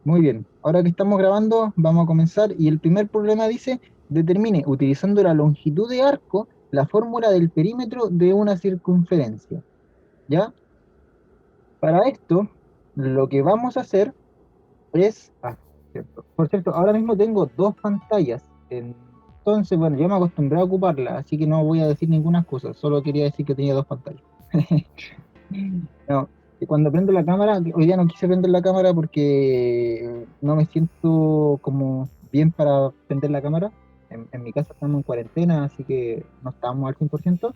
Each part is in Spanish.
Muy bien. Ahora que estamos grabando, vamos a comenzar. Y el primer problema dice, determine, utilizando la longitud de arco, la fórmula del perímetro de una circunferencia. ¿Ya? Para esto, lo que vamos a hacer es... cierto. Por cierto, ahora mismo tengo dos pantallas. Entonces, bueno, yo me acostumbré a ocuparlas, así que no voy a decir ninguna cosa. Solo quería decir que tenía dos pantallas. No, y cuando prendo la cámara, hoy día no quise prender la cámara porque no me siento como bien para prender la cámara. En mi casa estamos en cuarentena, así que no estamos al 100%.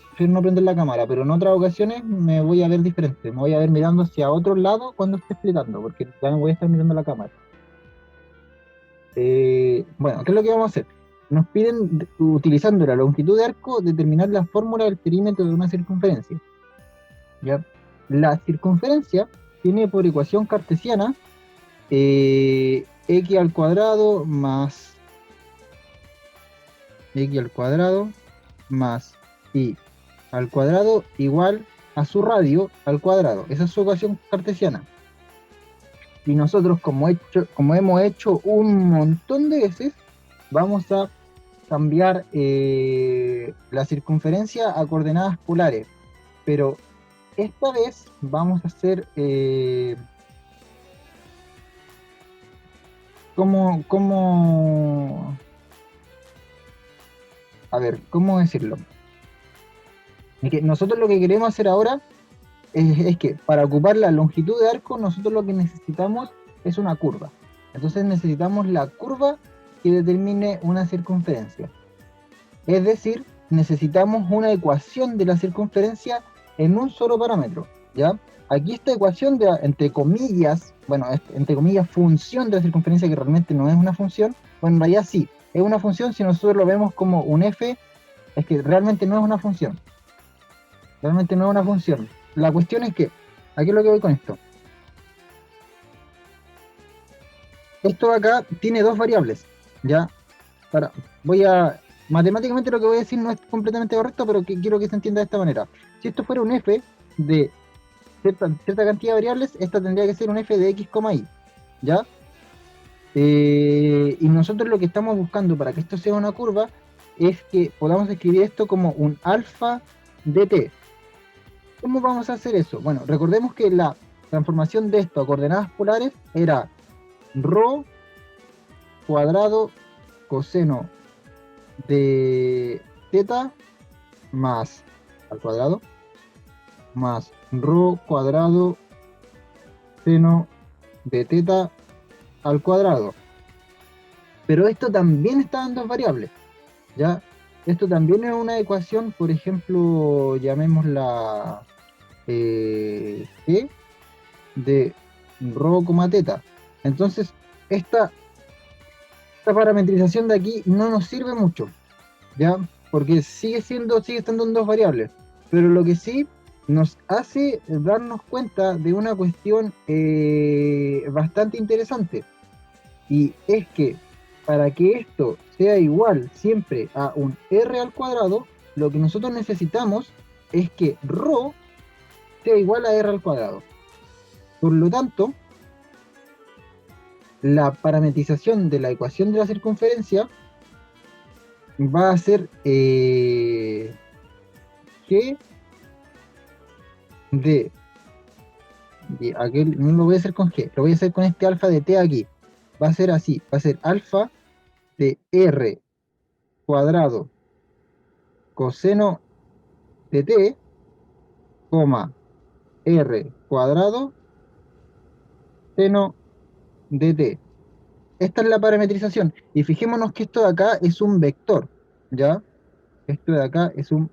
Prefiero no prender la cámara, pero en otras ocasiones me voy a ver diferente. Me voy a ver mirando hacia otro lado cuando esté explicando, porque ya no voy a estar mirando la cámara. Bueno, ¿qué es lo que vamos a hacer? Nos piden, utilizando la longitud de arco, determinar la fórmula del perímetro de una circunferencia. ¿Ya? La circunferencia tiene por ecuación cartesiana x al cuadrado más y al cuadrado igual a su radio al cuadrado. Esa es su ecuación cartesiana. Y nosotros, como hemos hecho un montón de veces, vamos a cambiar la circunferencia a coordenadas polares. Pero esta vez vamos a hacer... ¿cómo, a ver, cómo decirlo? Es que nosotros lo que queremos hacer ahora es que para ocupar la longitud de arco, nosotros lo que necesitamos es una curva. Entonces necesitamos la curva que determine una circunferencia. Es decir, necesitamos una ecuación de la circunferencia en un solo parámetro, ¿ya? Aquí esta ecuación de, entre comillas, bueno, entre comillas, función de la circunferencia, que realmente no es una función, bueno, en realidad sí, es una función si nosotros lo vemos como un f, es que realmente no es una función, realmente no es una función. La cuestión es que, aquí es lo que voy con esto. Esto de acá tiene dos variables, ¿ya? Para, voy a, matemáticamente lo que voy a decir no es completamente correcto, pero que quiero que se entienda de esta manera. Si esto fuera un f de cierta cantidad de variables, esta tendría que ser un f de x, y, ¿ya? Y nosotros lo que estamos buscando para que esto sea una curva es que podamos escribir esto como un alfa de t. ¿Cómo vamos a hacer eso? Bueno, recordemos que la transformación de esto a coordenadas polares era rho cuadrado coseno de teta más al cuadrado más rho cuadrado seno de teta al cuadrado. Pero esto también está en dos variables, ¿ya? Esto también es una ecuación, por ejemplo, llamémosla g de rho, teta. Entonces, esta, esta parametrización de aquí no nos sirve mucho, ¿ya? Porque sigue estando en dos variables. Pero lo que sí nos hace darnos cuenta de una cuestión bastante interesante. Y es que para que esto sea igual siempre a un r al cuadrado, lo que nosotros necesitamos es que ρ sea igual a r al cuadrado. Por lo tanto, la parametrización de la ecuación de la circunferencia va a ser g de, aquel, no lo voy a hacer con g, lo voy a hacer con este alfa de t aquí. Va a ser así, va a ser alfa de r cuadrado coseno de t, coma, r cuadrado seno de t. Esta es la parametrización. Y fijémonos que esto de acá es un vector, ¿ya? Esto de acá es un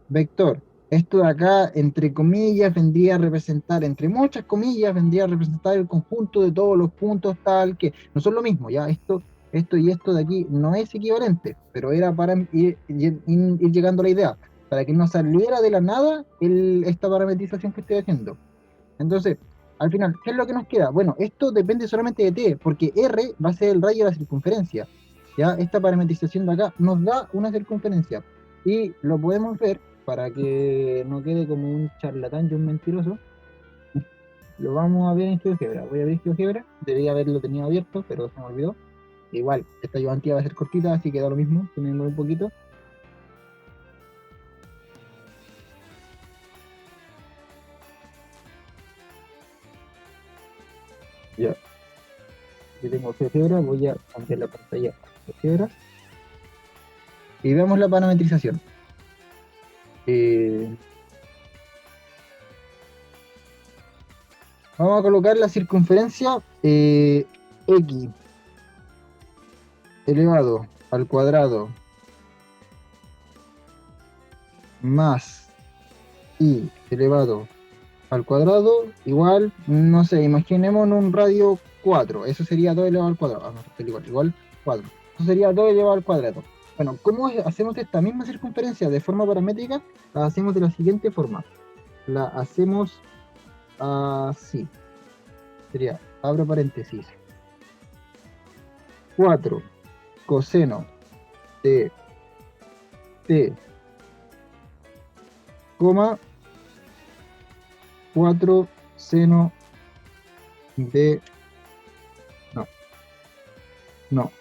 vector. Esto de acá, entre comillas, vendría a representar, entre muchas comillas, vendría a representar el conjunto de todos los puntos tal que no son lo mismo, ¿ya? Esto y esto de aquí no es equivalente, pero era para ir llegando a la idea, para que no saliera de la nada esta parametrización que estoy haciendo. Entonces, al final, ¿qué es lo que nos queda? Bueno, esto depende solamente de t, porque r va a ser el radio de la circunferencia. ¿Ya? Esta parametrización de acá nos da una circunferencia. Y lo podemos ver, para que no quede como un charlatán y un mentiroso, lo vamos a ver en GeoGebra. Voy a abrir GeoGebra, debería haberlo tenido abierto, pero se me olvidó. Igual, esta ayudantía va a ser cortita, así que da lo mismo, que me demore un poquito. Ya, yo tengo GeoGebra, voy a cambiar la pantalla a GeoGebra y veamos la parametrización. Eh, Vamos a colocar la circunferencia x elevado al cuadrado más y elevado al cuadrado igual, no sé, imaginemos un radio 4, eso sería 2 elevado al cuadrado, no, igual 4, eso sería 2 elevado al cuadrado. Bueno, ¿cómo hacemos esta misma circunferencia de forma paramétrica? La hacemos de la siguiente forma, la hacemos así, sería, abro paréntesis, 4 coseno de t, coma, 4 seno de, no, no,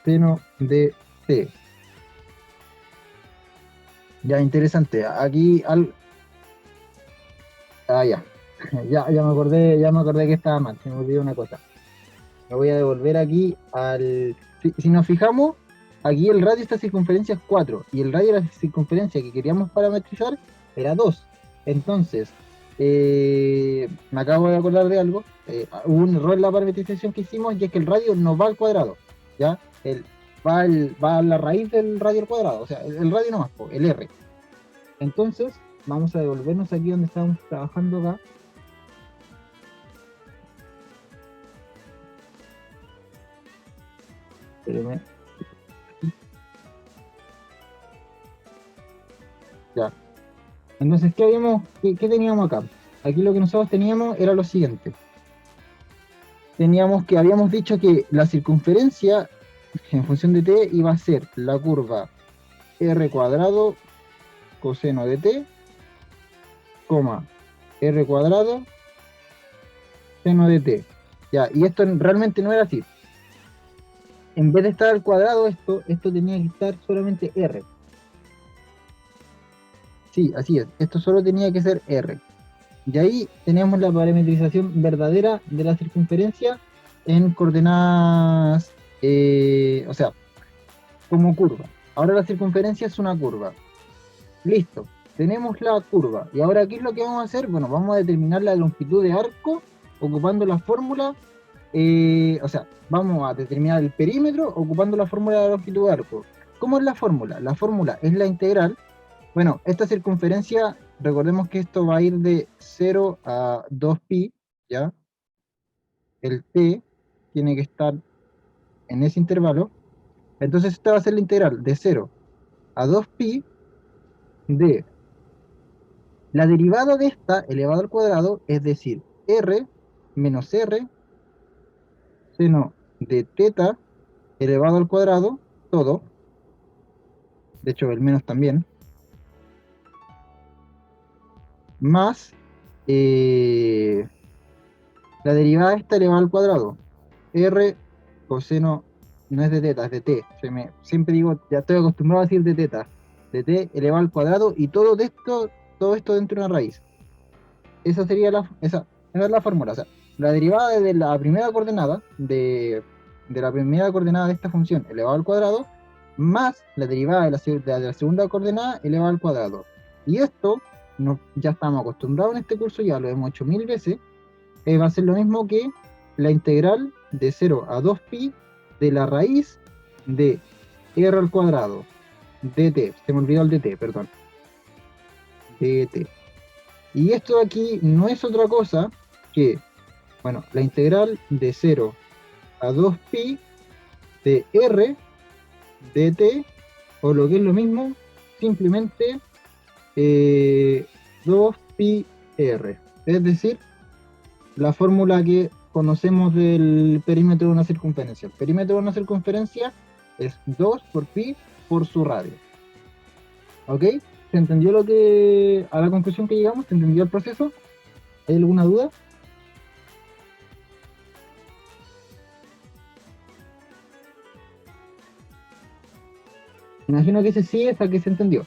seno de t. Ya, interesante. Aquí ya. Ya me acordé que estaba mal, se me olvidó una cosa. Me voy a devolver aquí al. Si nos fijamos, aquí el radio de esta circunferencia es 4 y el radio de la circunferencia que queríamos parametrizar era 2. Entonces, me acabo de acordar de algo. Hubo un error en la parametrización que hicimos y es que el radio no va al cuadrado. ¿Ya? Va a la raíz del radio al cuadrado. O sea, el radio no más, el R. Entonces, vamos a devolvernos aquí donde estábamos trabajando acá. Espérenme. Ya. Entonces, ¿qué teníamos acá? Aquí lo que nosotros teníamos era lo siguiente. Teníamos que habíamos dicho que la circunferencia en función de t iba a ser la curva r cuadrado coseno de t, coma, r cuadrado seno de t. Ya, y esto realmente no era así. En vez de estar al cuadrado esto tenía que estar solamente r. Sí, así es. Esto solo tenía que ser r. Y ahí teníamos la parametrización verdadera de la circunferencia en coordenadas, o sea, como curva. Ahora la circunferencia es una curva. Listo, tenemos la curva. Y ahora, ¿qué es lo que vamos a hacer? Bueno, vamos a determinar la longitud de arco ocupando la fórmula, o sea, vamos a determinar el perímetro ocupando la fórmula de la longitud de arco. ¿Cómo es la fórmula? La fórmula es la integral. Bueno, esta circunferencia, recordemos que esto va a ir de 0 a 2pi, ¿ya? El t tiene que estar en ese intervalo. Entonces esta va a ser la integral de 0 a 2pi de la derivada de esta elevado al cuadrado, es decir, r menos r seno de teta elevado al cuadrado, todo, de hecho el menos también, más la derivada de esta elevado al cuadrado, r coseno, no es de teta, es de t, siempre digo, ya estoy acostumbrado a decir de t elevado al cuadrado y todo esto dentro de una raíz. Esa sería esa es la fórmula, o sea, la derivada de la primera coordenada, de la primera coordenada de esta función elevado al cuadrado, más la derivada de la segunda coordenada elevado al cuadrado. Y esto, ya estamos acostumbrados en este curso, ya lo hemos hecho 1000 veces, va a ser lo mismo que la integral de 0 a 2pi de la raíz de r al cuadrado dt, se me olvidó el dt, perdón, dt. Y esto de aquí no es otra cosa que, bueno, la integral de 0 a 2pi de r dt, o lo que es lo mismo, simplemente 2pi r. Es decir, la fórmula que conocemos del perímetro de una circunferencia. El perímetro de una circunferencia es 2 por pi por su radio. ¿Ok? ¿Se entendió a la conclusión que llegamos? ¿Se entendió el proceso? ¿Hay alguna duda? Imagino que ese sí es el que se entendió.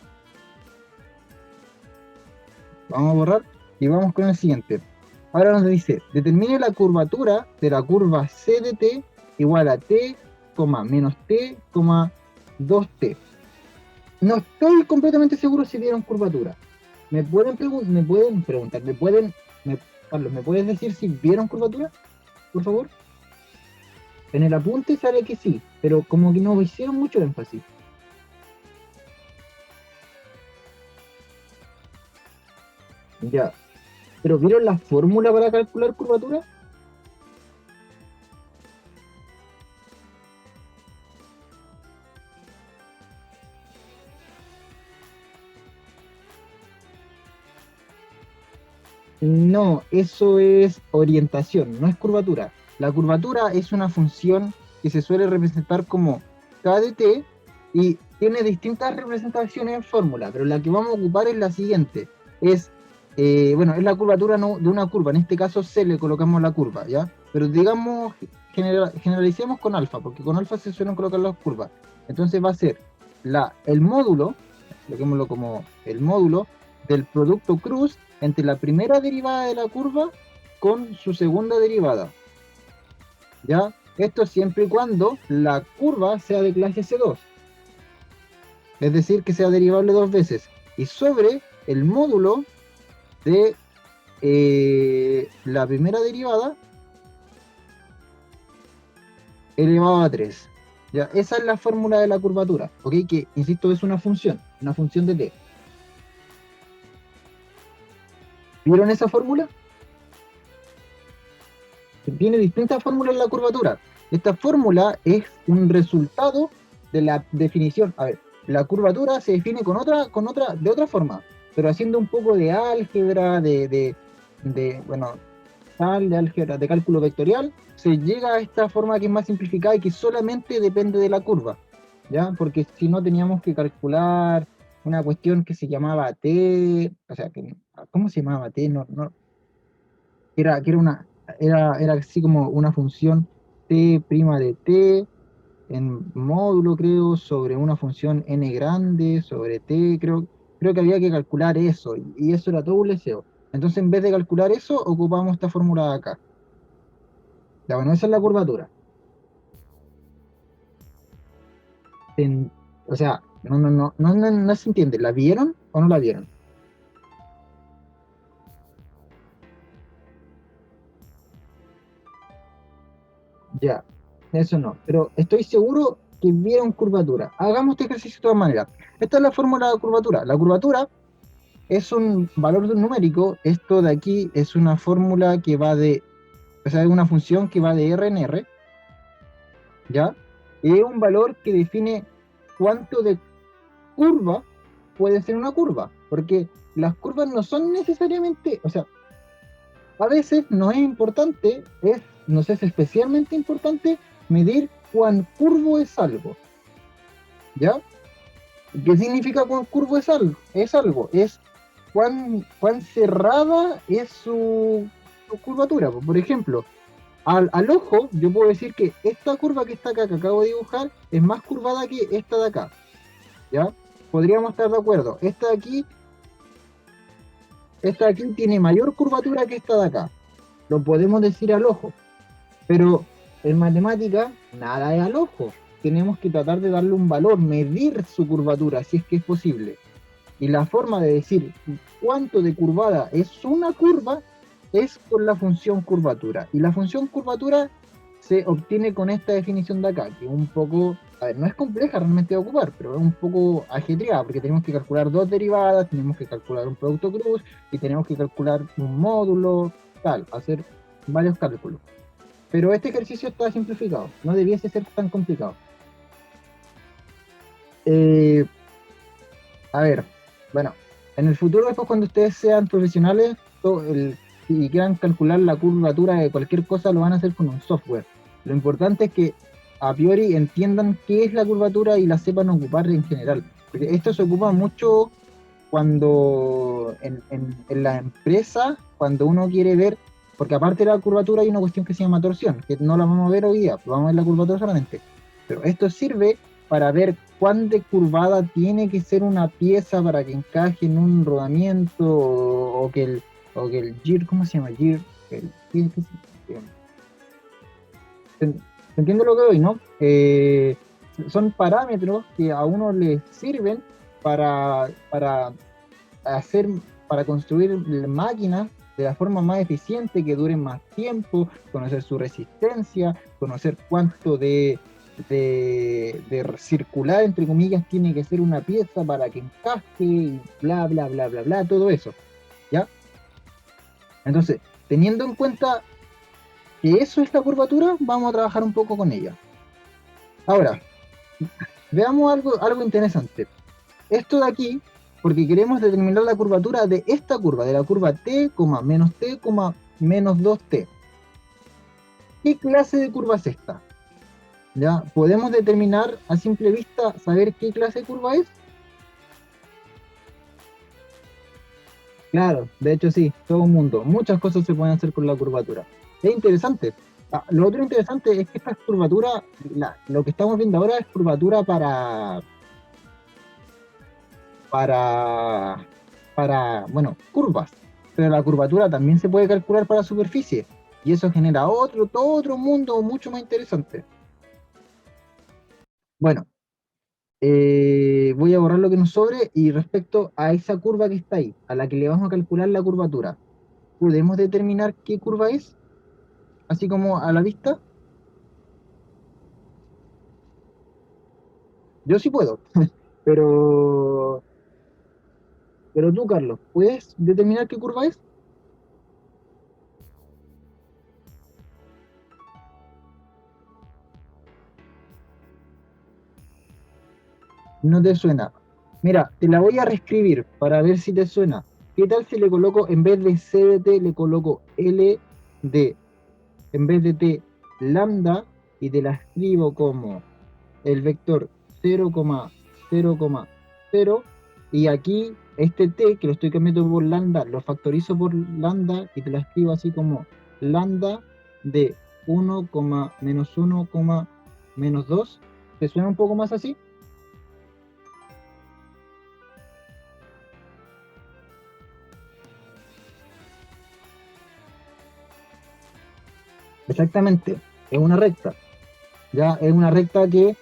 Vamos a borrar y vamos con el siguiente. Ahora nos dice, determine la curvatura de la curva C de t igual a t, menos t, 2t. No estoy completamente seguro si dieron curvatura. Me pueden preguntar, Carlos, ¿me puedes decir si vieron curvatura, por favor? En el apunte sale que sí, pero como que no hicieron mucho énfasis. Ya, pero ¿vieron la fórmula para calcular curvatura? No, eso es orientación, no es curvatura. La curvatura es una función que se suele representar como k de t y tiene distintas representaciones en fórmula, pero la que vamos a ocupar es la siguiente. Es, bueno, es la curvatura de una curva, en este caso C le colocamos la curva, ¿ya? Pero digamos, generalicemos con alfa, porque con alfa se suelen colocar las curvas. Entonces va a ser el módulo, coloquémoslo como el módulo del producto cruz entre la primera derivada de la curva con su segunda derivada. ¿Ya? Esto siempre y cuando la curva sea de clase C2. Es decir, que sea derivable dos veces. Y sobre el módulo de la primera derivada elevado a 3. ¿Ya? Esa es la fórmula de la curvatura. ¿Ok? Que, insisto, es una función de t. ¿Vieron esa fórmula? Tiene distintas fórmulas en la curvatura. Esta fórmula es un resultado de la definición. A ver, la curvatura se define de otra forma, pero haciendo un poco de álgebra, bueno, de álgebra, de cálculo vectorial, se llega a esta forma que es más simplificada y que solamente depende de la curva, ¿ya? Porque si no teníamos que calcular una cuestión que se llamaba t, o sea, ¿cómo se llamaba t? Era así como una función t' de t en módulo, creo, sobre una función n grande, sobre t, creo que había que calcular eso, y eso era todo un leseo. Entonces, en vez de calcular eso, ocupamos esta fórmula de acá. Ya, bueno, esa es la curvatura. O sea, no se entiende. ¿La vieron o no la vieron? Ya, eso no. Pero estoy seguro que vieron curvatura. Hagamos este ejercicio de todas maneras. Esta es la fórmula de la curvatura. La curvatura es un valor numérico. Esto de aquí es una fórmula que va o sea, es una función que va de R en R, ¿ya? Y es un valor que define cuánto de curva puede ser una curva, porque las curvas no son necesariamente, o sea, a veces no es importante, no sé, es especialmente importante medir cuán curvo es algo, ¿ya? ¿Qué significa cuán curvo es algo? Es cuán cerrada es su curvatura. Por ejemplo, al ojo, yo puedo decir que esta curva que está acá, que acabo de dibujar, es más curvada que esta de acá, ¿ya? Podríamos estar de acuerdo. Esta de aquí tiene mayor curvatura que esta de acá. Lo podemos decir al ojo. Pero en matemática, nada es al ojo. Tenemos que tratar de darle un valor, medir su curvatura, si es que es posible. Y la forma de decir cuánto de curvada es una curva es con la función curvatura. Y la función curvatura se obtiene con esta definición de acá, que es un poco, a ver, no es compleja realmente de ocupar, pero es un poco ajetreada, porque tenemos que calcular dos derivadas, tenemos que calcular un producto cruz y tenemos que calcular un módulo, tal, hacer varios cálculos. Pero este ejercicio está simplificado, no debiese ser tan complicado. Eh, A ver, bueno, en el futuro después cuando ustedes sean profesionales y quieran calcular la curvatura de cualquier cosa, lo van a hacer con un software. Lo importante es que a priori entiendan qué es la curvatura y la sepan ocupar en general. Porque esto se ocupa mucho cuando en la empresa, cuando uno quiere ver, porque aparte de la curvatura hay una cuestión que se llama torsión, que no la vamos a ver hoy día, vamos a ver la curvatura solamente. Pero esto sirve para ver cuán decurvada tiene que ser una pieza para que encaje en un rodamiento, o que el gir, ¿cómo se llama? Gir, ¿se entiende lo que doy, no? Son parámetros que a uno le sirven para hacer, para construir máquinas de la forma más eficiente, que duren más tiempo, conocer su resistencia, conocer cuánto de circular, entre comillas, tiene que ser una pieza para que encaje, y bla, bla, bla, bla, bla, todo eso, ¿ya? Entonces, teniendo en cuenta que eso es la curvatura, vamos a trabajar un poco con ella. Ahora, veamos algo interesante. Esto de aquí, porque queremos determinar la curvatura de esta curva, de la curva t, menos t, menos 2t. ¿Qué clase de curva es esta? ¿Ya? ¿Podemos determinar a simple vista, saber qué clase de curva es? Claro, de hecho sí, todo un mundo. Muchas cosas se pueden hacer con la curvatura. Es interesante. Lo otro interesante es que esta curvatura, lo que estamos viendo ahora es curvatura para, bueno, curvas. Pero la curvatura también se puede calcular para superficie. Y eso genera todo otro mundo mucho más interesante. Bueno, voy a borrar lo que nos sobre y respecto a esa curva que está ahí, a la que le vamos a calcular la curvatura, ¿podemos determinar qué curva es? Así como a la vista. Yo sí puedo, pero, pero tú, Carlos, ¿puedes determinar qué curva es? No te suena. Mira, te la voy a reescribir para ver si te suena. ¿Qué tal si le coloco, en vez de C de T, le coloco L de, en vez de T, lambda, y te la escribo como el vector 0,0,0, y aquí este t, que lo estoy cambiando por lambda, lo factorizo por lambda y te la escribo así como lambda de 1, menos 1, menos 2? ¿Te suena un poco más así? Exactamente, es una recta. Ya es una recta que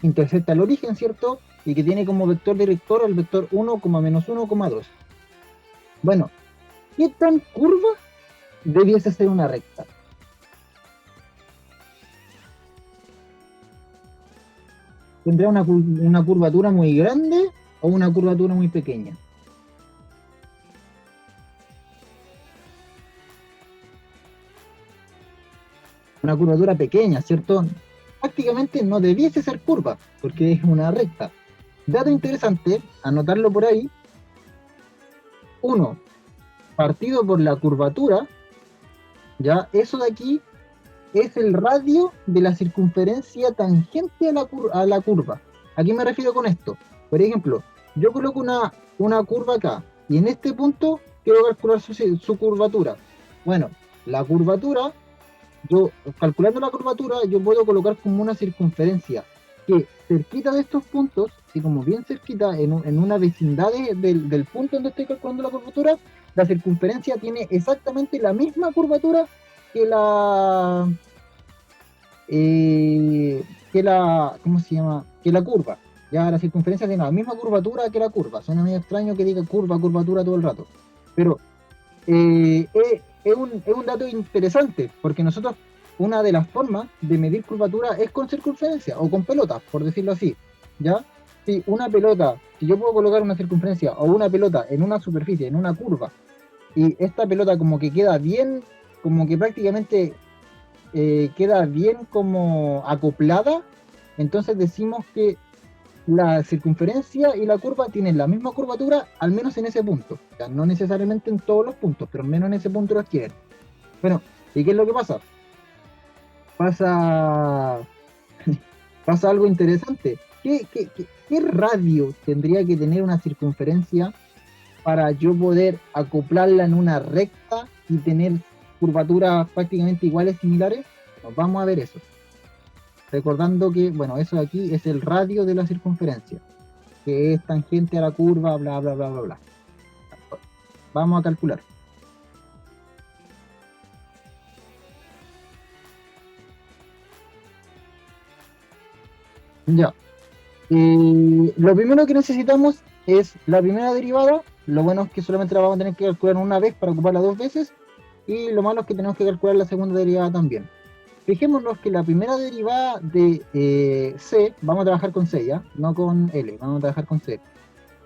intersecta el origen, ¿cierto? Y que tiene como vector director el vector 1, menos 1, 2. Bueno, ¿qué tan curva debiese ser una recta? ¿Tendrá una curvatura muy grande o una curvatura muy pequeña? Una curvatura pequeña, ¿cierto? Prácticamente no debiese ser curva, porque es una recta. Dato interesante, anotarlo por ahí: 1 partido por la curvatura, ya, eso de aquí es el radio de la circunferencia tangente a la curva. ¿A qué me refiero con esto? Por ejemplo, yo coloco una curva acá, y en este punto quiero calcular su curvatura. Bueno, la curvatura, yo calculando la curvatura, yo puedo colocar como una circunferencia que cerquita de estos puntos, así como bien cerquita, en una vecindad del punto donde estoy calculando la curvatura, la circunferencia tiene exactamente la misma curvatura que la, eh, ¿cómo se llama? Que la curva. Ya la circunferencia tiene la misma curvatura que la curva. Suena medio extraño que diga curva, curvatura todo el rato. Pero es un dato interesante, porque nosotros, una de las formas de medir curvatura es con circunferencia o con pelotas, por decirlo así. ¿Ya? Si yo puedo colocar una circunferencia o una pelota en una superficie, en una curva, y esta pelota como que queda bien, como que prácticamente queda bien como acoplada, entonces decimos que la circunferencia y la curva tienen la misma curvatura, al menos en ese punto. O sea, no necesariamente en todos los puntos, pero al menos en ese punto los tienen. Bueno, ¿y qué es lo que pasa? Pasa, pasa algo interesante. ¿Qué radio tendría que tener una circunferencia para yo poder acoplarla en una recta y tener curvaturas prácticamente iguales, similares? Pues vamos a ver eso. Recordando que, bueno, eso de aquí es el radio de la circunferencia, que es tangente a la curva, bla, bla, bla, bla, bla. Vamos a calcular. Ya. Lo primero que necesitamos es la primera derivada. Lo bueno es que solamente la vamos a tener que calcular una vez para ocuparla dos veces. Y lo malo es que tenemos que calcular la segunda derivada también. Fijémonos que la primera derivada de C, vamos a trabajar con C, ¿ya? No con L, vamos a trabajar con C.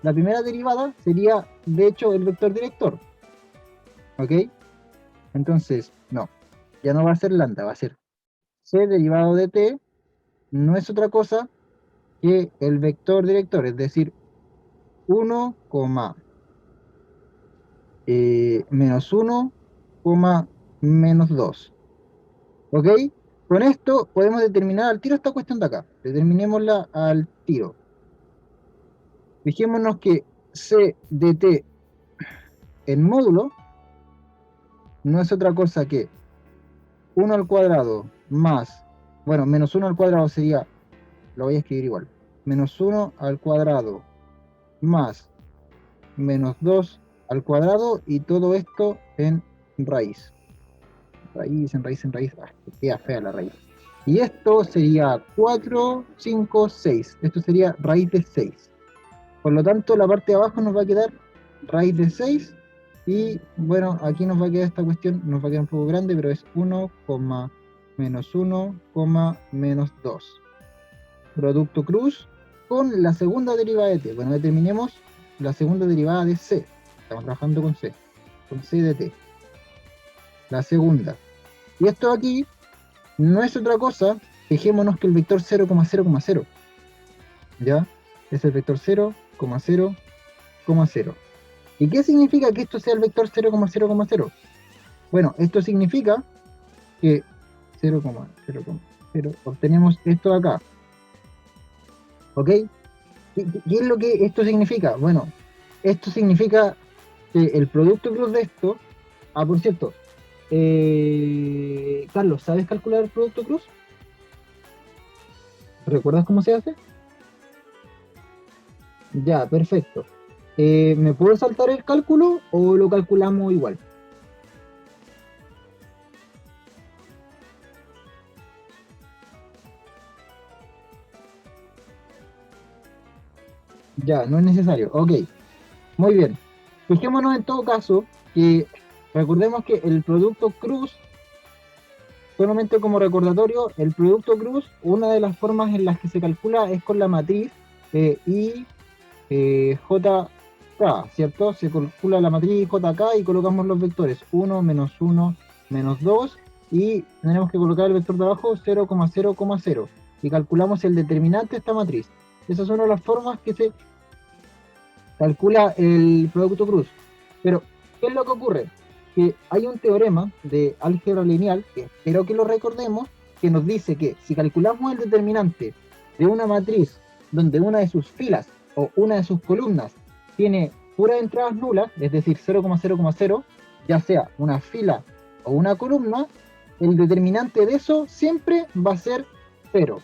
La primera derivada sería, de hecho, el vector director, ¿ok? Entonces, no, ya no va a ser lambda, va a ser C derivado de T, no es otra cosa que el vector director, es decir, 1, menos 1, menos 2. ¿Ok? Con esto podemos determinar al tiro esta cuestión de acá. Determinémosla al tiro. Fijémonos que C de T en módulo no es otra cosa que 1 al cuadrado más, bueno, menos 1 al cuadrado sería, lo voy a escribir igual, menos 1 al cuadrado más menos 2 al cuadrado y todo esto en raíz. En raíz. Ah, queda fea la raíz. Y esto sería 4, 5, 6. Esto sería raíz de 6. Por lo tanto, la parte de abajo nos va a quedar raíz de 6. Y bueno, aquí nos va a quedar esta cuestión, nos va a quedar un poco grande, pero es 1, menos 1, menos 2. Producto cruz con la segunda derivada de t. Bueno, determinemos la segunda derivada de c. Estamos trabajando con c de t. La segunda. Y esto aquí no es otra cosa, fijémonos que el vector 0,0,0, ¿ya? Es el vector 0,0,0. ¿Y qué significa que esto sea el vector 0,0,0? Bueno, esto significa que 0,0,0 obtenemos esto de acá, ¿ok? ¿Qué es lo que esto significa? Bueno, esto significa que el producto cruz de esto, por cierto, Carlos, ¿sabes calcular el producto cruz? ¿Recuerdas cómo se hace? Ya, perfecto. ¿Me puedo saltar el cálculo o lo calculamos igual? Ya, no es necesario. Ok, muy bien. Fijémonos en todo caso que recordemos que el producto cruz, solamente como recordatorio, el producto cruz, una de las formas en las que se calcula es con la matriz I, JK, ¿cierto? Se calcula la matriz JK y colocamos los vectores 1, menos 2 y tenemos que colocar el vector de abajo 0,0,0 y calculamos el determinante de esta matriz. Esas son las formas que se calcula el producto cruz. Pero, ¿qué es lo que ocurre? Que hay un teorema de álgebra lineal, que espero que lo recordemos, que nos dice que si calculamos el determinante de una matriz donde una de sus filas o una de sus columnas tiene puras entradas nulas, es decir, 0,0,0, ya sea una fila o una columna, el determinante de eso siempre va a ser 0.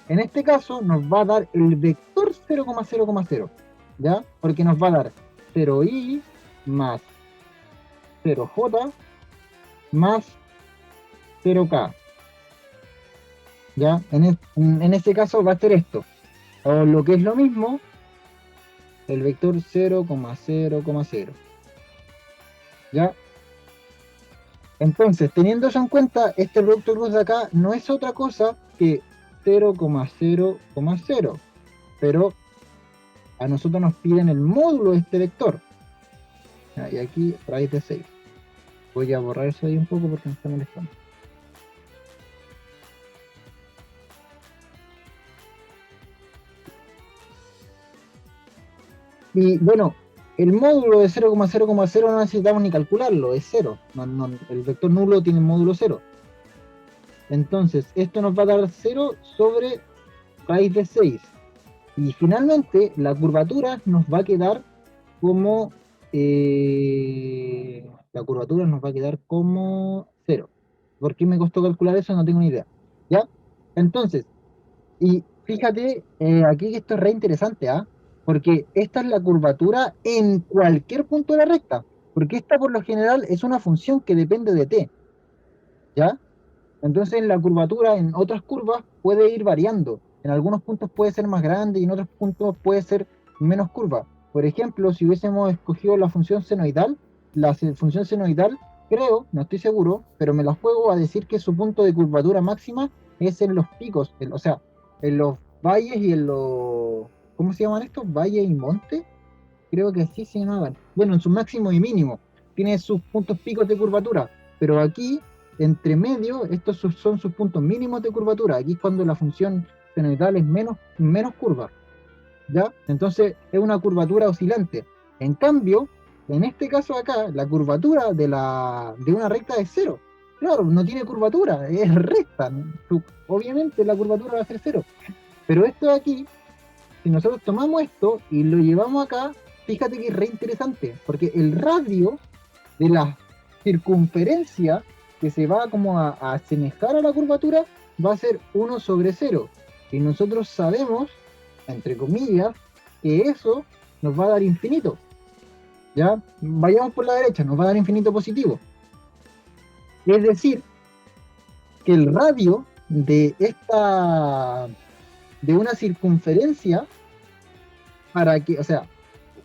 En este caso nos va a dar el vector 0,0,0, ¿ya? Porque nos va a dar 0i más 0j más 0k, ¿ya? En este caso va a ser esto, o lo que es lo mismo, el vector 0,0,0, ¿ya? Entonces, teniendo eso en cuenta, este producto cruz de acá no es otra cosa que 0,0,0, pero a nosotros nos piden el módulo de este vector. Y aquí raíz de 6. Voy a borrar eso ahí un poco porque me está molestando. Y bueno, el módulo de 0,0,0 no necesitamos ni calcularlo, es 0. El vector nulo tiene módulo 0. Entonces, esto nos va a dar 0 sobre raíz de 6. Y finalmente, la curvatura nos va a quedar como... la curvatura nos va a quedar como 0. ¿Por qué me costó calcular eso? No tengo ni idea. ¿Ya? Entonces, Y fíjate, aquí que esto es re interesante, ¿ah? Porque esta es la curvatura en cualquier punto de la recta, porque esta por lo general es una función que depende de t, ¿ya? Entonces la curvatura en otras curvas puede ir variando. En algunos puntos puede ser más grande y en otros puntos puede ser menos curva. Por ejemplo, si hubiésemos escogido la función senoidal, función senoidal, creo, no estoy seguro, pero me la juego a decir que su punto de curvatura máxima es en los picos, o sea, en los valles y en los, ¿cómo se llaman estos? Valles y montes, creo que así se llamaban. Bueno, en su máximo y mínimo, tiene sus puntos picos de curvatura, pero aquí, entre medio, estos son sus puntos mínimos de curvatura. Aquí es cuando la función senoidal es menos curva, ¿ya? Entonces es una curvatura oscilante. En cambio, en este caso acá, la curvatura de una recta es cero. Claro, no tiene curvatura, es recta, ¿no? Obviamente la curvatura va a ser cero. Pero esto de aquí, si nosotros tomamos esto y lo llevamos acá, fíjate que es re interesante, porque el radio de la circunferencia que se va como a asemejar a la curvatura va a ser 1/0. Y nosotros sabemos, entre comillas, que eso nos va a dar infinito. ¿Ya? Vayamos por la derecha, nos va a dar infinito positivo. Es decir, que el radio de una circunferencia, o sea,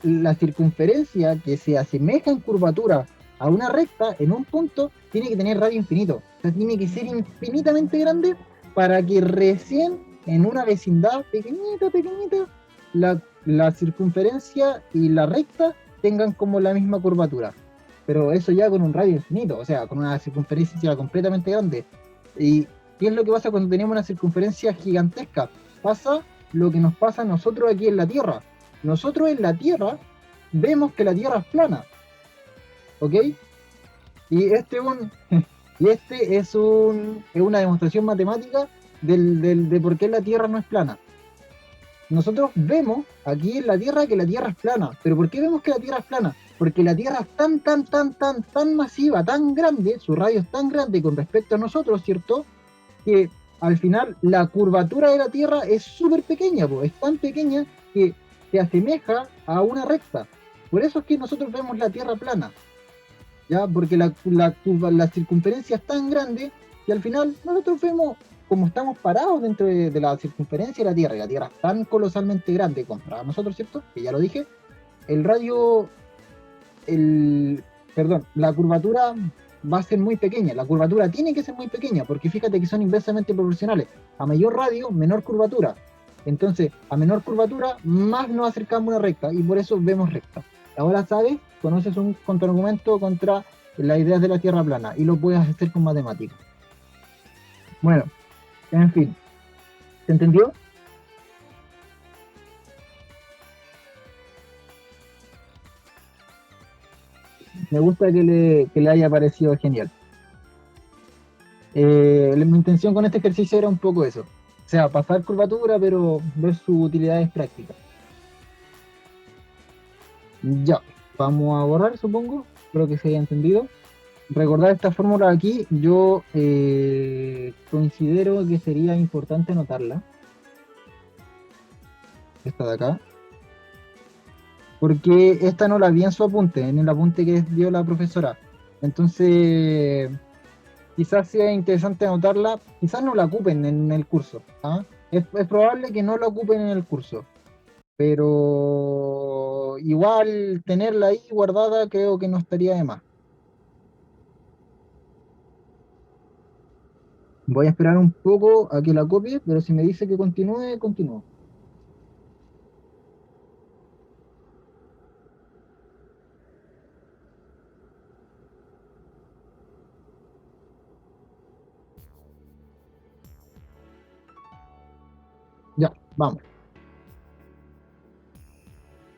la circunferencia que se asemeja en curvatura a una recta en un punto tiene que tener radio infinito. O sea, tiene que ser infinitamente grande para que recién en una vecindad pequeñita, pequeñita, la circunferencia y la recta tengan como la misma curvatura. Pero eso ya con un radio infinito, o sea, con una circunferencia completamente grande. ¿Y qué es lo que pasa cuando tenemos una circunferencia gigantesca? Pasa lo que nos pasa a nosotros aquí en la Tierra. Nosotros en la Tierra vemos que la Tierra es plana, ¿ok? Y es una demostración matemática de por qué la Tierra no es plana. Nosotros vemos aquí en la Tierra que la Tierra es plana, pero ¿por qué vemos que la Tierra es plana? Porque la Tierra es tan masiva, tan grande, su radio es tan grande con respecto a nosotros, ¿cierto? Que al final la curvatura de la Tierra es súper pequeña, po, es tan pequeña que se asemeja a una recta. Por eso es que nosotros vemos la Tierra plana, ¿ya? Porque la circunferencia es tan grande que al final nosotros vemos, como estamos parados dentro de la circunferencia de la Tierra, y la Tierra es tan colosalmente grande comparada a nosotros, ¿cierto? Que ya lo dije, el radio el, perdón, la curvatura va a ser muy pequeña. La curvatura tiene que ser muy pequeña, porque fíjate que son inversamente proporcionales. A mayor radio, menor curvatura. Entonces, a menor curvatura, más nos acercamos a una recta, y por eso vemos recta. Ahora sabes, conoces un contraargumento contra las ideas de la Tierra plana, y lo puedes hacer con matemáticas. Bueno, en fin, ¿se entendió? Me gusta que le haya parecido genial. Mi intención con este ejercicio era un poco eso. O sea, pasar curvatura, pero ver sus utilidades prácticas. Ya, vamos a borrar, supongo. Espero que se haya entendido. Recordar esta fórmula aquí, yo considero que sería importante anotarla, esta de acá, porque esta no la vi en su apunte, en el apunte que dio la profesora. Entonces, quizás sea interesante anotarla, quizás no la ocupen en el curso. ¿Ah? Es probable que no la ocupen en el curso, pero igual tenerla ahí guardada creo que no estaría de más. Voy a esperar un poco a que la copie, pero si me dice que continúe, continúo. Ya, vamos.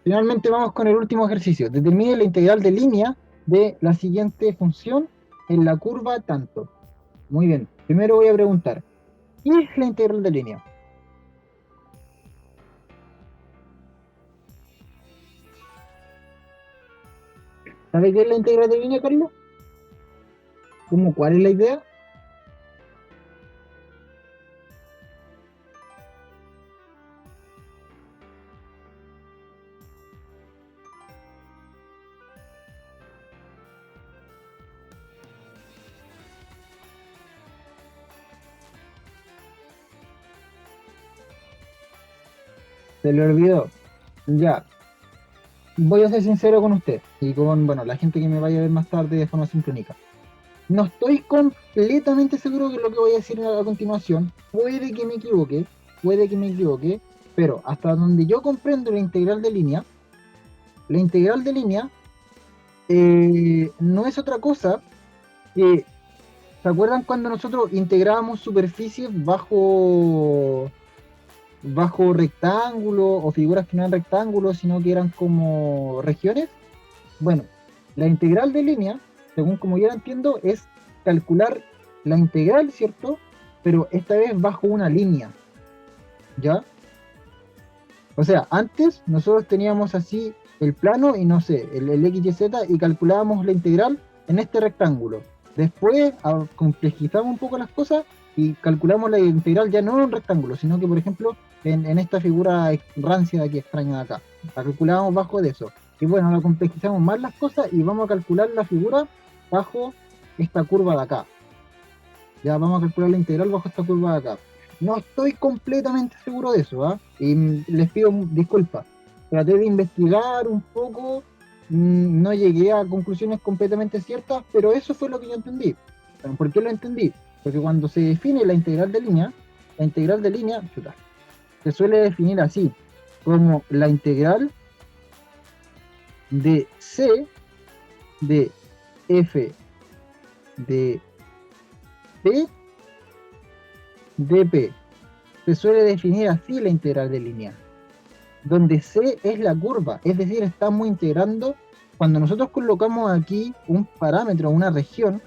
Finalmente vamos con el último ejercicio. Determine la integral de línea de la siguiente función en la curva tanto. Muy bien. Primero voy a preguntar, ¿qué es la integral de línea? ¿Sabe qué es la integral de línea, Carlos? ¿Cuál es la idea? Se le olvidó. Ya, voy a ser sincero con usted y con, bueno, la gente que me vaya a ver más tarde de forma sincrónica. No estoy completamente seguro de lo que voy a decir a continuación. Puede que me equivoque, pero hasta donde yo comprendo la integral de línea no es otra cosa que, ¿se acuerdan cuando nosotros integrábamos superficies bajo rectángulos o figuras que no eran rectángulos, sino que eran como regiones? Bueno, la integral de línea, según como yo la entiendo, es calcular la integral, ¿cierto? Pero esta vez bajo una línea, ¿ya? O sea, antes nosotros teníamos así el plano y no sé, el X, Y, Z y calculábamos la integral en este rectángulo. Después complejizamos un poco las cosas y calculamos la integral ya no en un rectángulo, sino que, por ejemplo, en esta figura rancia de aquí, extraña de acá. La calculábamos bajo de eso. Y bueno, la complejizamos más las cosas y vamos a calcular la figura bajo esta curva de acá. Ya vamos a calcular la integral bajo esta curva de acá. No estoy completamente seguro de eso, ¿ah? Y les pido disculpas. Traté de investigar un poco, no llegué a conclusiones completamente ciertas, pero eso fue lo que yo entendí. Bueno, ¿por qué lo entendí? Porque cuando se define la integral de línea, chuta, se suele definir así, como la integral de C de f de p de p. Se suele definir así la integral de línea, donde C es la curva, es decir, estamos integrando, cuando nosotros colocamos aquí un parámetro, una región,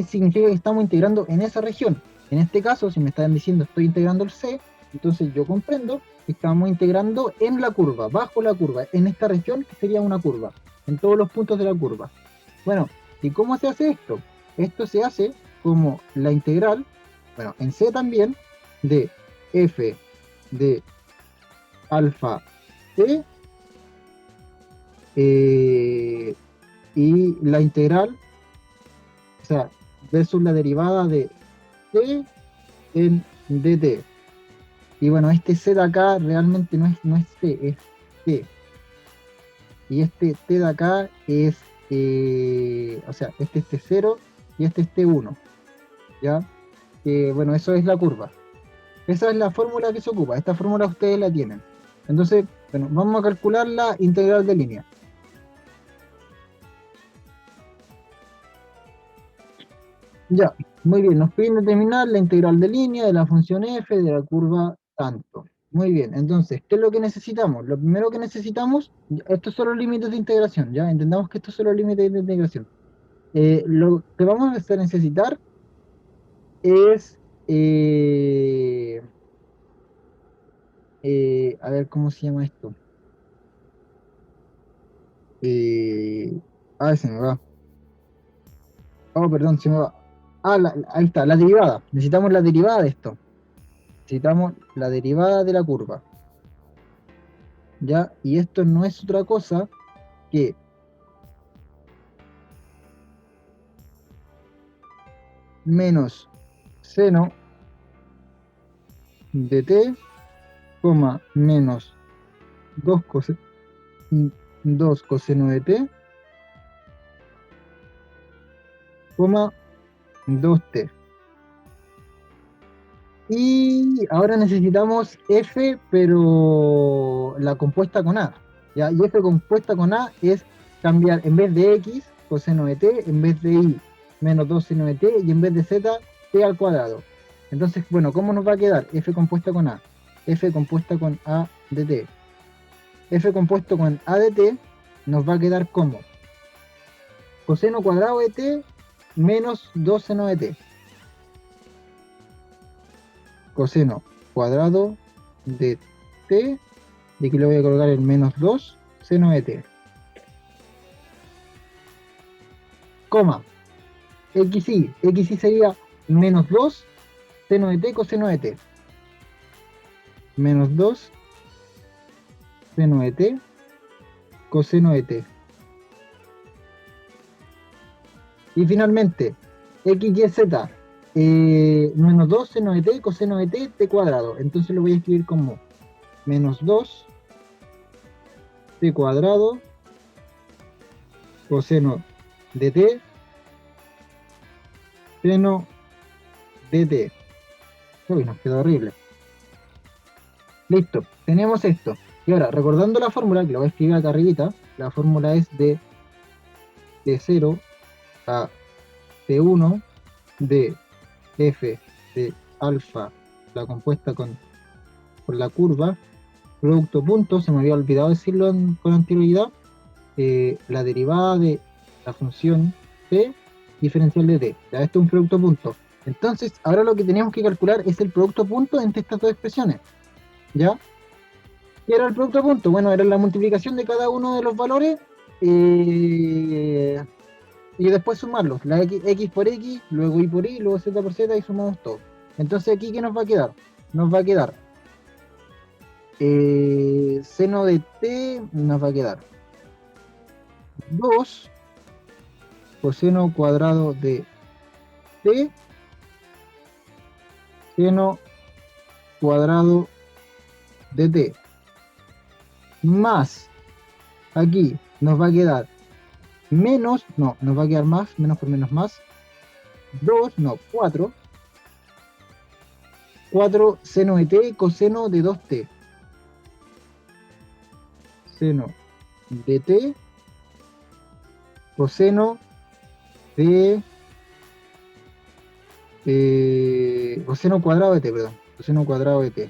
significa que estamos integrando en esa región. En este caso, si me están diciendo estoy integrando el C, entonces yo comprendo que estamos integrando en la curva, bajo la curva, en esta región que sería una curva, en todos los puntos de la curva. Bueno, ¿y cómo se hace esto? Esto se hace como la integral, bueno, en C también, de f de alfa t y la integral, o sea, versus la derivada de t en dt. Y bueno, este c de acá realmente no es c, es t. Y este t de acá es, o sea, este es t0 y este es t1, ¿ya? Bueno, eso es la curva. Esa es la fórmula que se ocupa. Esta fórmula ustedes la tienen. Entonces, bueno, vamos a calcular la integral de línea. Ya, muy bien. Nos piden determinar la integral de línea de la función f de la curva tanto. Muy bien. Entonces, ¿qué es lo que necesitamos? Lo primero que necesitamos, estos son los límites de integración, ¿ya? Entendamos que estos son los límites de integración. Lo que vamos a necesitar es, a ver, ¿cómo se llama esto? Eh, se me va. Oh, perdón, se me va. Ahí está, la derivada. Necesitamos la derivada de esto. Necesitamos la derivada de la curva. ¿Ya? Y esto no es otra cosa que menos seno de t, menos 2 2 coseno de t, 2t. Y ahora necesitamos f, pero la compuesta con a. ¿Ya? Y f compuesta con a es cambiar en vez de x, coseno de t, en vez de y, menos 2 seno de t, y en vez de z, t al cuadrado. Entonces, bueno, ¿cómo nos va a quedar? F compuesta con a. F compuesta con a de t. F compuesto con a de t nos va a quedar como coseno cuadrado de t menos 2 seno de t. Coseno cuadrado de t, y aquí le voy a colocar el menos 2 seno de t, coma, xy sería menos 2 seno de t coseno de t, menos 2 seno de t coseno de t. Y finalmente, xyz, menos 2 seno de t coseno de t, t cuadrado. Entonces lo voy a escribir como menos 2 t cuadrado coseno de t seno de t. Uy, nos quedó horrible. Listo, tenemos esto. Y ahora, recordando la fórmula, que lo voy a escribir acá arribita, la fórmula es de T0 a T1 de f de alfa, la compuesta con la curva, producto punto, se me había olvidado decirlo con anterioridad, la derivada de la función t diferencial de t. Ya, esto es un producto punto. Entonces, ahora lo que teníamos que calcular es el producto punto entre estas dos expresiones. ¿Ya? ¿Qué era el producto punto? Bueno, era la multiplicación de cada uno de los valores y después sumarlos. La x por x, luego y por y, luego z por z y sumamos todo. Entonces, ¿aquí qué nos va a quedar? Nos va a quedar seno de t, nos va a quedar 2 coseno cuadrado de t seno cuadrado de t, más aquí nos va a quedar menos, no, nos va a quedar más, menos por menos más, 2, no, 4 seno de t coseno de 2t, seno de t coseno de coseno cuadrado de t, perdón, coseno cuadrado de t.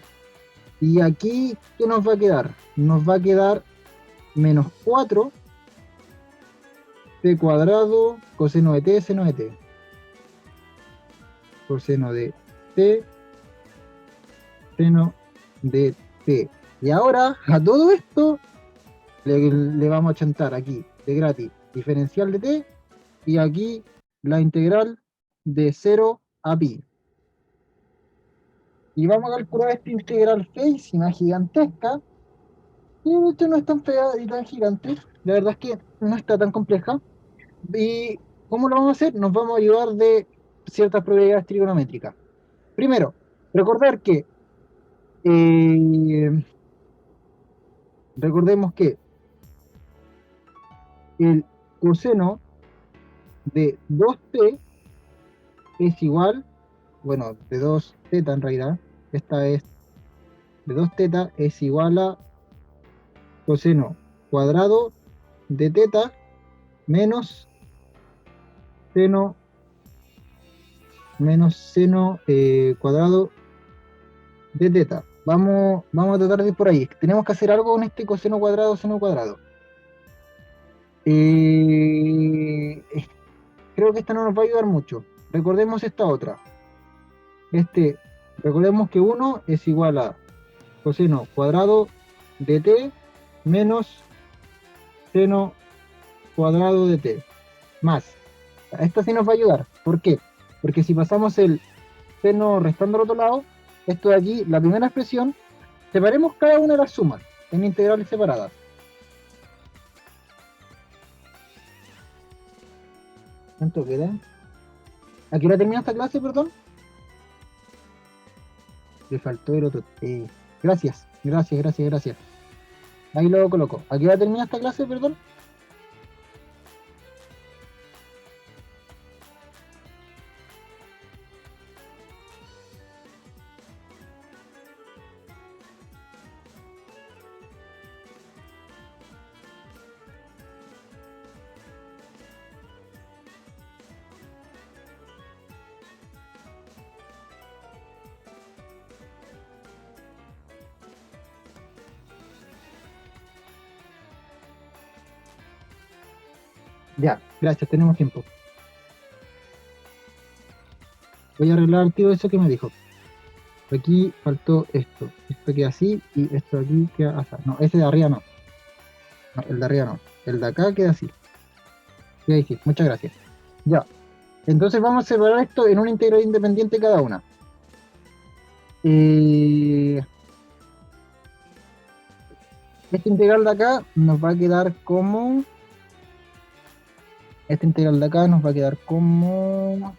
Y aquí, ¿qué nos va a quedar? Nos va a quedar menos 4 t cuadrado coseno de t seno de t. Coseno de t seno de t. Y ahora, a todo esto, le vamos a chantar aquí, de gratis, diferencial de t, y aquí la integral de 0 a pi. Y vamos a calcular esta integral feísima, gigantesca, y de hecho no es tan fea y tan gigante, la verdad es que no está tan compleja. ¿Y cómo lo vamos a hacer? Nos vamos a ayudar de ciertas probabilidades trigonométricas. Primero, recordar que eh, recordemos que el coseno de 2t es igual, bueno, de 2 teta en realidad, esta es de 2 teta es igual a coseno cuadrado de teta menos seno cuadrado de teta. Vamos a tratar de ir por ahí. Tenemos que hacer algo con este coseno cuadrado, seno cuadrado. Creo que esta no nos va a ayudar mucho. Recordemos esta otra. Recordemos que 1 es igual a coseno cuadrado de t menos seno cuadrado de t. Más. Esta sí nos va a ayudar. ¿Por qué? Porque si pasamos el seno restando al otro lado, esto de aquí, la primera expresión, separemos cada una de las sumas en integrales separadas. ¿Cuánto queda? ¿A qué hora termina esta clase, perdón? Le faltó el otro. Gracias. Ahí lo coloco. ¿A qué hora termina esta clase, perdón? Ya, gracias, tenemos tiempo. Voy a arreglar el tío eso que me dijo. Aquí faltó esto. Esto queda así y esto aquí queda así. No, ese de arriba no. No, el de arriba no. El de acá queda así. Y ahí sí, muchas gracias. Ya. Entonces vamos a separar esto en un integral independiente cada una. Este integral de acá nos va a quedar como... Este integral de acá nos va a quedar como...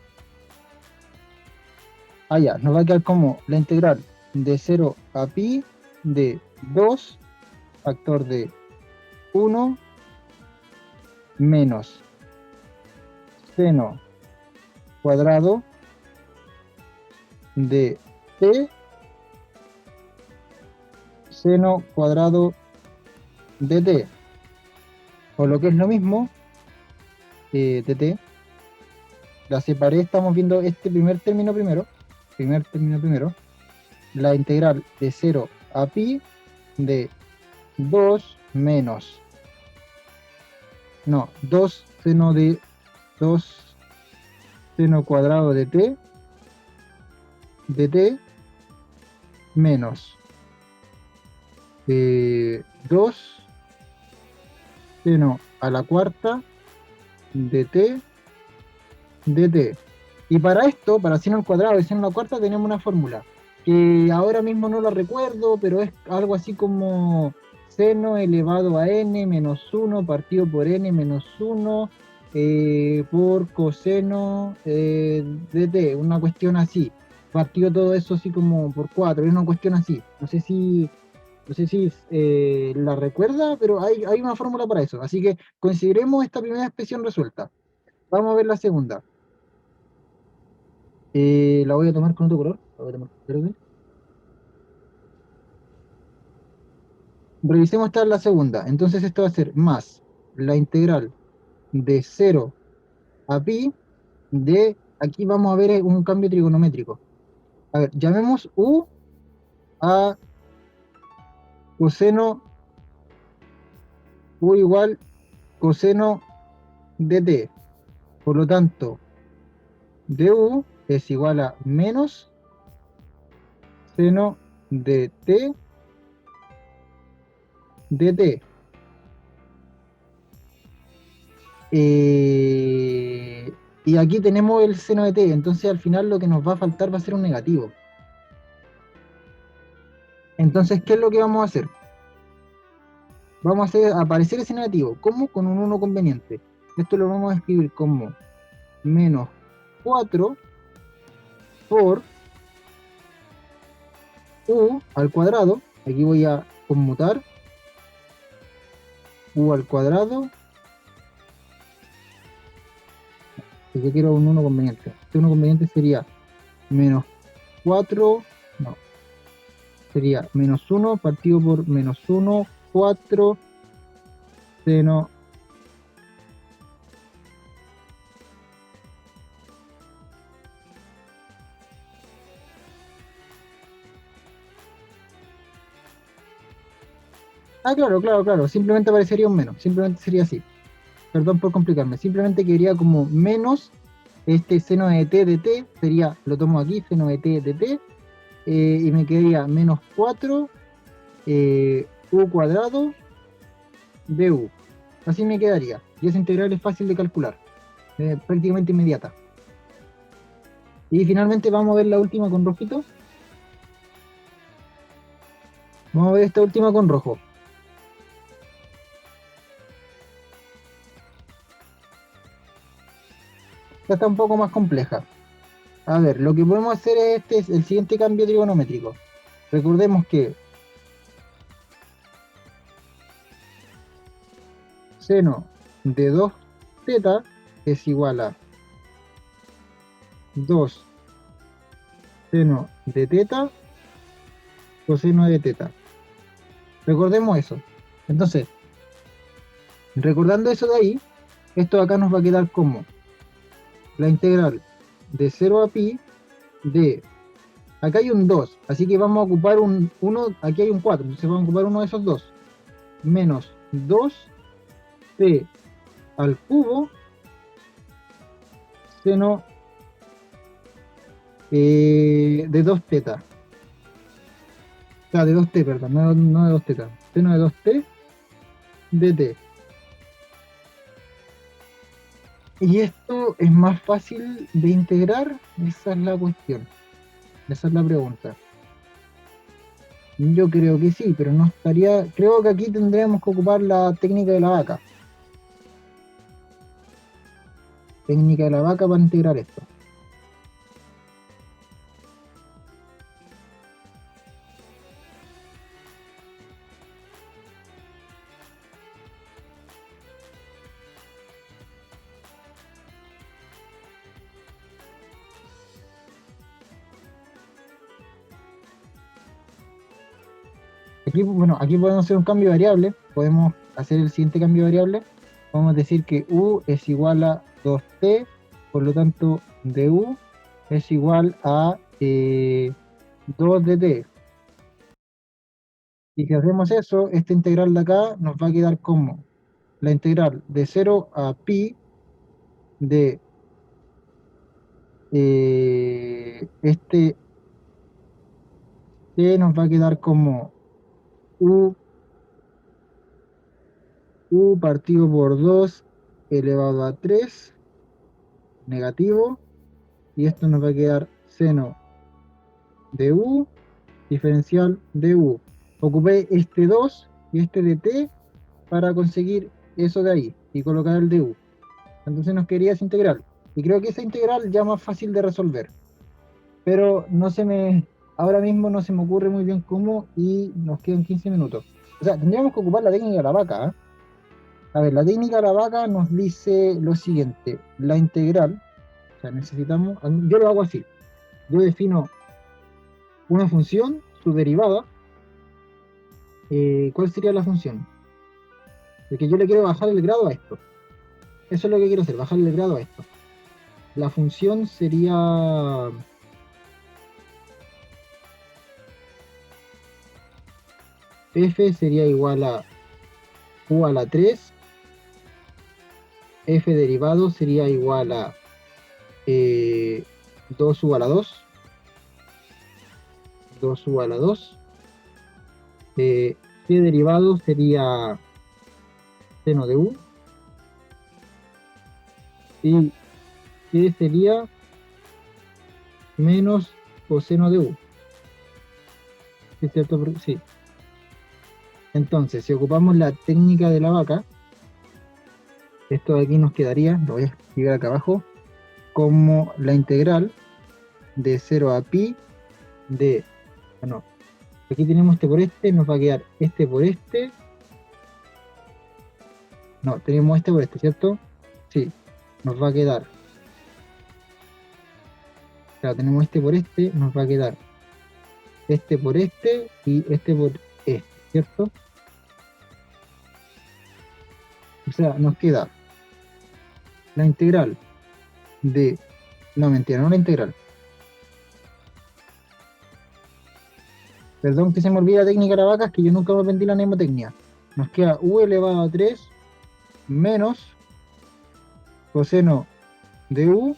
Ah, ya, nos va a quedar como la integral de 0 a pi de 2 factor de 1 menos seno cuadrado de t seno cuadrado de t, o lo que es lo mismo, dt, la separé, estamos viendo este primer término primero, la integral de 0 a pi de 2 menos, no, 2 seno de 2 seno cuadrado de t menos 2 seno a la cuarta de t dt. Y para esto, para seno al cuadrado y seno a la cuarta, tenemos una fórmula que ahora mismo no la recuerdo, pero es algo así como seno elevado a n menos 1 partido por n menos 1 por coseno de t, una cuestión así. Partido todo eso así como por 4, es una cuestión así. No sé si la recuerda, pero hay una fórmula para eso. Así que consideremos esta primera expresión resuelta. Vamos a ver la segunda. La voy a tomar con otro color. La voy a tomar con verde. Revisemos esta la segunda. Entonces esto va a ser más la integral de 0 a pi de, aquí vamos a ver un cambio trigonométrico. A ver, llamemos u a coseno, u igual coseno de t. Por lo tanto, du es igual a menos seno de t de t. Y aquí tenemos el seno de t, entonces al final lo que nos va a faltar va a ser un negativo. Entonces, ¿qué es lo que vamos a hacer? Vamos a hacer aparecer ese negativo. ¿Cómo? Con un 1 conveniente. Esto lo vamos a escribir como menos 4 por u al cuadrado. Aquí voy a conmutar u al cuadrado. Si yo quiero un 1 conveniente. Este 1 conveniente sería menos 4, no, sería menos 1 partido por menos 1, 4 seno. Ah, claro, claro, claro. Simplemente aparecería un menos. Simplemente sería así. Perdón por complicarme. Simplemente quería como menos este seno de t de t. Sería, lo tomo aquí, seno de t de t. Y me quedaría menos 4 u cuadrado de u. Así me quedaría. Y esa integral es fácil de calcular. Prácticamente inmediata. Y finalmente vamos a ver la última con rojito. Vamos a ver esta última con rojo. Esta está un poco más compleja. A ver, lo que podemos hacer es el siguiente cambio trigonométrico. Recordemos que seno de 2 teta es igual a 2 seno de teta coseno de teta. Recordemos eso. Entonces, recordando eso de ahí, esto de acá nos va a quedar como la integral de 0 a pi de, acá hay un 2, así que vamos a ocupar un 1, aquí hay un 4, entonces vamos a ocupar uno de esos dos, menos 2 t al cubo seno de 2 teta. O sea, de 2t, perdón, no de 2 teta. Seno de 2t de t. Y esto es más fácil de integrar, esa es la cuestión, esa es la pregunta. Yo creo que sí, pero no estaría, creo que aquí tendríamos que ocupar la técnica de la vaca. Técnica de la vaca para integrar esto. Aquí, bueno, aquí podemos hacer un cambio de variable, podemos hacer el siguiente cambio de variable, podemos decir que u es igual a 2t, por lo tanto du es igual a 2 de t. Y si hacemos eso, esta integral de acá nos va a quedar como la integral de 0 a pi de este t nos va a quedar como u, u partido por 2 elevado a 3 negativo, y esto nos va a quedar seno de u diferencial de u. Ocupé este 2 y este de t para conseguir eso de ahí y colocar el de u. Entonces nos quería esa integral. Y creo que esa integral ya más fácil de resolver. Pero ahora mismo no se me ocurre muy bien cómo y nos quedan 15 minutos. O sea, tendríamos que ocupar la técnica de la vaca, ¿eh? A ver, la técnica de la vaca nos dice lo siguiente, la integral, o sea, yo lo hago así, yo defino una función, su derivada. ¿Cuál sería la función? Porque yo le quiero bajar el grado a esto. Eso es lo que quiero hacer, bajarle el grado a esto. La función sería f sería igual a u a la 3, f derivado sería igual a 2u a la 2, 2u a la 2, c derivado sería seno de u, y c sería menos coseno de u. ¿Es cierto? Sí. Entonces, si ocupamos la técnica de la vaca, esto de aquí nos quedaría, lo voy a escribir acá abajo, como la integral de 0 a pi de, bueno, aquí tenemos este por este, nos va a quedar este por este, no, tenemos este por este, ¿cierto? Sí, nos va a quedar, claro, tenemos este por este, nos va a quedar este por este y este por este, ¿cierto? O sea, nos queda la integral de, no, mentira, no la integral, perdón que se me olvida la técnica de la vaca, es que yo nunca me aprendí la mnemotecnia. Nos queda u elevado a 3 menos coseno de u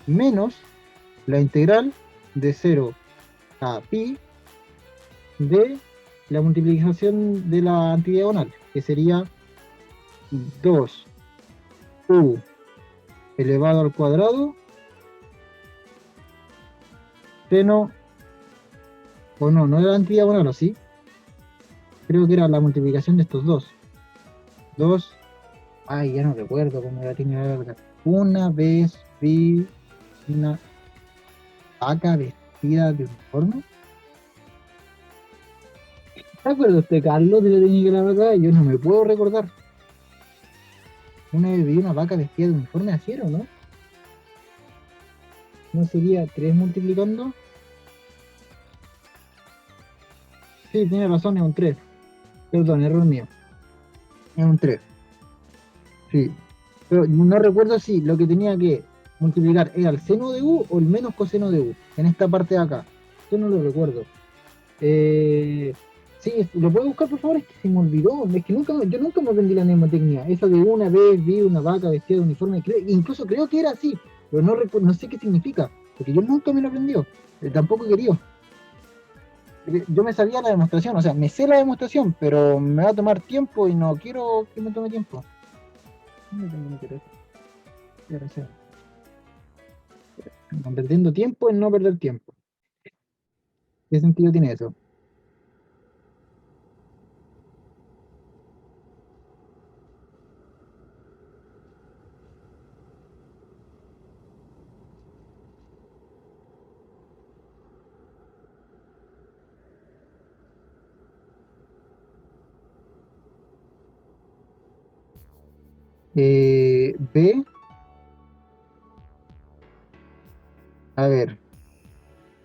menos la integral de 0 a pi de la multiplicación de la antidiagonal, que sería 2u elevado al cuadrado seno, o no, no era antidiagonal, ¿o sí? Creo que era la multiplicación de estos dos. 2, ay, ya no recuerdo cómo era, tenía que ver. Una vez vi una vaca vestida de uniforme. ¿Se acuerda usted, Carlos, de la técnica de la vaca? Yo no me puedo recordar. Una vez vi una vaca vestida de uniforme, así era, ¿no? ¿No sería 3 multiplicando? Sí, tiene razón, es un 3. Perdón, error mío. Es un 3. Sí. Pero no recuerdo si lo que tenía que multiplicar era el seno de u o el menos coseno de u. En esta parte de acá. Yo no lo recuerdo. Eh, sí, ¿lo puedo buscar, por favor? Es que se me olvidó. Es que yo nunca me aprendí la mnemotecnia. Esa de una vez vi una vaca vestida de uniforme. Incluso creo que era así. Pero no sé qué significa. Porque yo nunca me lo aprendió. Tampoco he querido. Yo me sabía la demostración, o sea, me sé la demostración, pero me va a tomar tiempo y no quiero que me tome tiempo. No tengo interés. Ya sé. No, perdiendo tiempo en no perder tiempo. ¿Qué sentido tiene eso? B, a ver,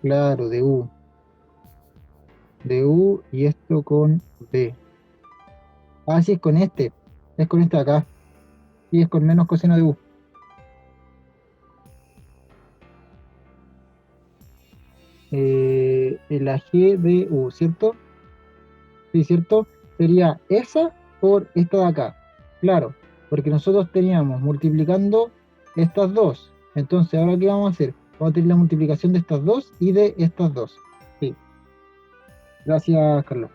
claro, de U. de U y esto con B. Ah, sí, es con este. Es con este de acá. Sí, es con menos coseno de U. La G de U, ¿cierto? Sí, ¿cierto? Sería esa por esta de acá. Claro, porque nosotros teníamos multiplicando estas dos. Entonces, ¿ahora qué vamos a hacer? Vamos a tener la multiplicación de estas dos y de estas dos. Sí, gracias, Carlos.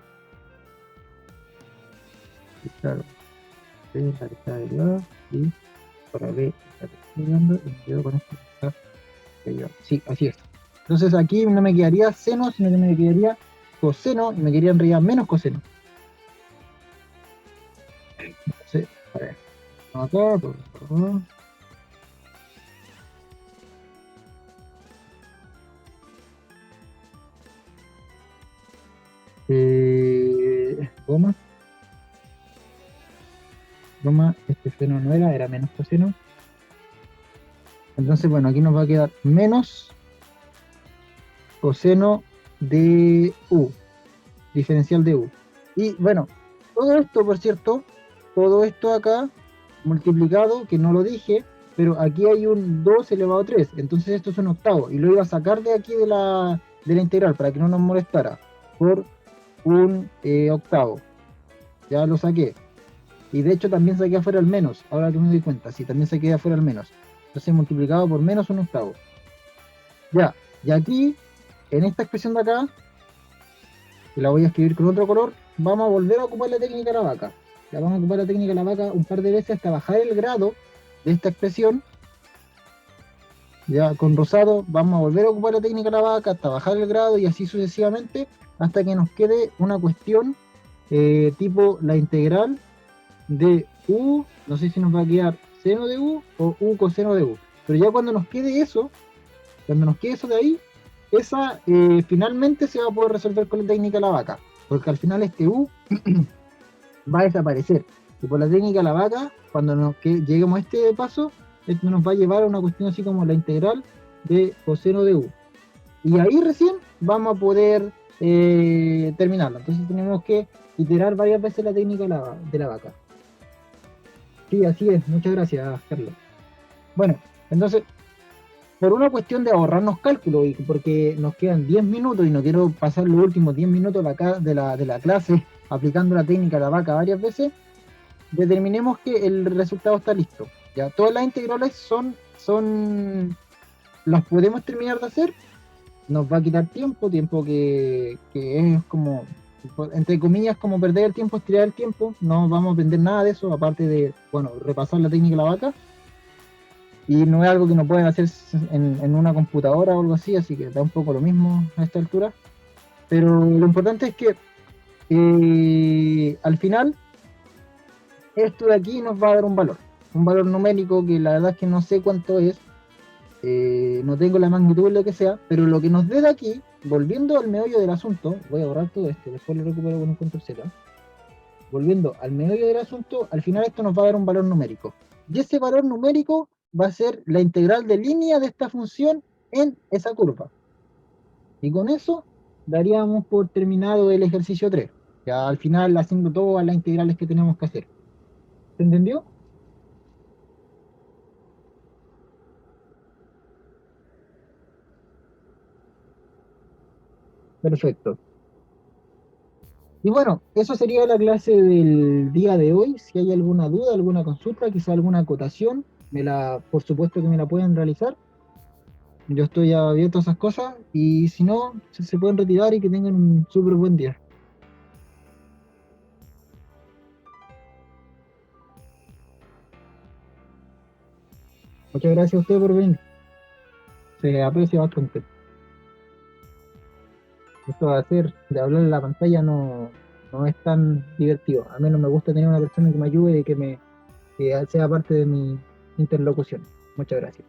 Sí, claro, B es la que está derivada y para B es la que estoy dando y me quedo con esto que está derivada. Sí, así es. Entonces aquí no me quedaría seno, sino que me quedaría coseno y me quedaría en realidad menos coseno. Entonces, a ver, acá, goma, goma, este seno no era, era menos coseno. Entonces, bueno, aquí nos va a quedar menos coseno de U, diferencial de U. Y bueno, todo esto, por cierto, todo esto acá multiplicado, que no lo dije, pero aquí hay un 2 elevado a 3, entonces esto es un octavo, y lo iba a sacar de aquí de la integral para que no nos molestara, por un octavo. Ya lo saqué. Y de hecho también saqué afuera el menos, ahora que me doy cuenta, sí, también saqué afuera el menos. Entonces multiplicado por menos un octavo. Ya, y aquí, en esta expresión de acá, que la voy a escribir con otro color, vamos a volver a ocupar la técnica de la vaca. Ya vamos a ocupar la técnica de la vaca un par de veces hasta bajar el grado de esta expresión. Ya con rosado vamos a volver a ocupar la técnica de la vaca hasta bajar el grado y así sucesivamente hasta que nos quede una cuestión tipo la integral de U, no sé si nos va a quedar seno de U o U coseno de U. Pero ya cuando nos quede eso, cuando nos quede eso de ahí, esa finalmente se va a poder resolver con la técnica de la vaca, porque al final este U va a desaparecer. Y por la técnica de la vaca, cuando lleguemos a este paso, esto nos va a llevar a una cuestión así como la integral de coseno de U. Y ahí recién vamos a poder terminarla. Entonces tenemos que iterar varias veces la técnica de la vaca. Sí, así es. Muchas gracias, Carlos. Bueno, entonces, por una cuestión de ahorrarnos cálculo y porque nos quedan 10 minutos y no quiero pasar los últimos 10 minutos de la clase aplicando la técnica de la vaca varias veces, determinemos que el resultado está listo. Ya, todas las integrales las podemos terminar de hacer, nos va a quitar tiempo, tiempo que es como, entre comillas, como perder el tiempo, estirar el tiempo, no vamos a aprender nada de eso, aparte de, bueno, repasar la técnica de la vaca, y no es algo que no pueden hacer en una computadora o algo así que da un poco lo mismo a esta altura, pero lo importante es que al final esto de aquí nos va a dar un valor numérico que la verdad es que no sé cuánto es, no tengo la magnitud de lo que sea, pero lo que nos dé de aquí, volviendo al meollo del asunto, voy a borrar todo esto, después lo recupero con un control Z, volviendo al meollo del asunto, al final esto nos va a dar un valor numérico. Y ese valor numérico va a ser la integral de línea de esta función en esa curva. Y con eso daríamos por terminado el ejercicio 3, ya al final haciendo todas las integrales que tenemos que hacer. ¿Se entendió? Perfecto. Y bueno, eso sería la clase del día de hoy. Si hay alguna duda, alguna consulta, quizá alguna acotación, por supuesto que me la pueden realizar. Yo estoy abierto a esas cosas y si no, se pueden retirar y que tengan un súper buen día. Muchas gracias a usted por venir. Se aprecia bastante. Esto de de hablar en la pantalla no es tan divertido. A mí no me gusta tener una persona que me ayude y que sea parte de mi interlocución. Muchas gracias.